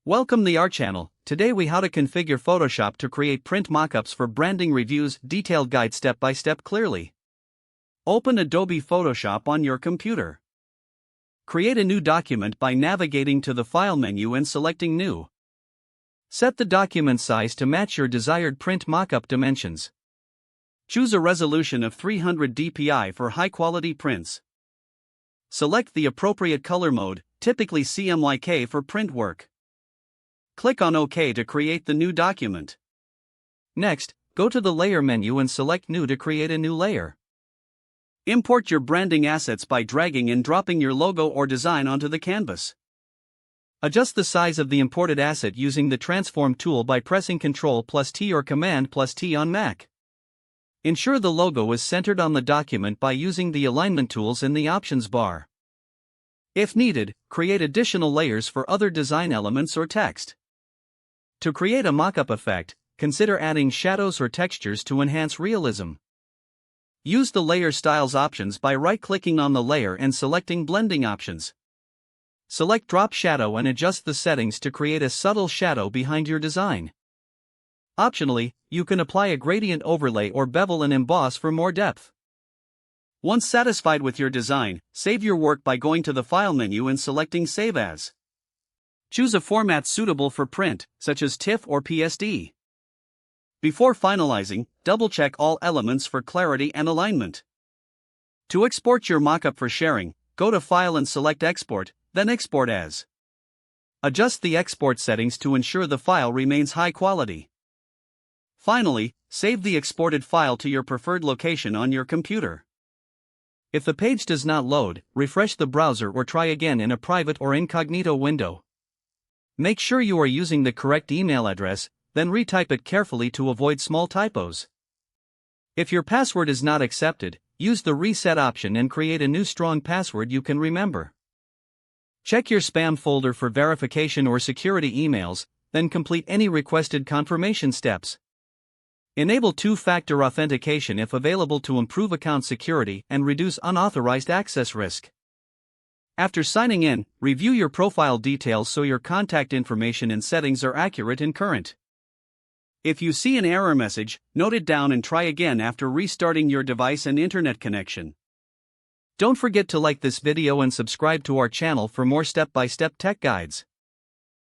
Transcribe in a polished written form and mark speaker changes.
Speaker 1: Welcome to our channel. Today we how to configure Photoshop to create print mockups for branding reviews, detailed guide step by step clearly. Open Adobe Photoshop on your computer. Create a new document by navigating to the File menu and selecting New. Set the document size to match your desired print mockup dimensions. Choose a resolution of 300 dpi for high-quality prints. Select the appropriate color mode, typically CMYK for print work. Click on OK to create the new document. Next, go to the Layer menu and select New to create a new layer. Import your branding assets by dragging and dropping your logo or design onto the canvas. Adjust the size of the imported asset using the Transform tool by pressing Ctrl+T or Command+T on Mac. Ensure the logo is centered on the document by using the alignment tools in the options bar. If needed, create additional layers for other design elements or text. To create a mockup effect, consider adding shadows or textures to enhance realism. Use the Layer Styles options by right-clicking on the layer and selecting Blending options. Select Drop Shadow and adjust the settings to create a subtle shadow behind your design. Optionally, you can apply a gradient overlay or bevel and emboss for more depth. Once satisfied with your design, save your work by going to the File menu and selecting Save As. Choose a format suitable for print, such as TIFF or PSD. Before finalizing, double-check all elements for clarity and alignment. To export your mockup for sharing, go to File and select Export, then Export As. Adjust the export settings to ensure the file remains high quality. Finally, save the exported file to your preferred location on your computer. If the page does not load, refresh the browser or try again in a private or incognito window. Make sure you are using the correct email address, then retype it carefully to avoid small typos. If your password is not accepted, use the Reset option and create a new strong password you can remember. Check your spam folder for verification or security emails, then complete any requested confirmation steps. Enable two-factor authentication if available to improve account security and reduce unauthorized access risk. After signing in, review your profile details so your contact information and settings are accurate and current. If you see an error message, note it down and try again after restarting your device and internet connection. Don't forget to like this video and subscribe to our channel for more step-by-step tech guides.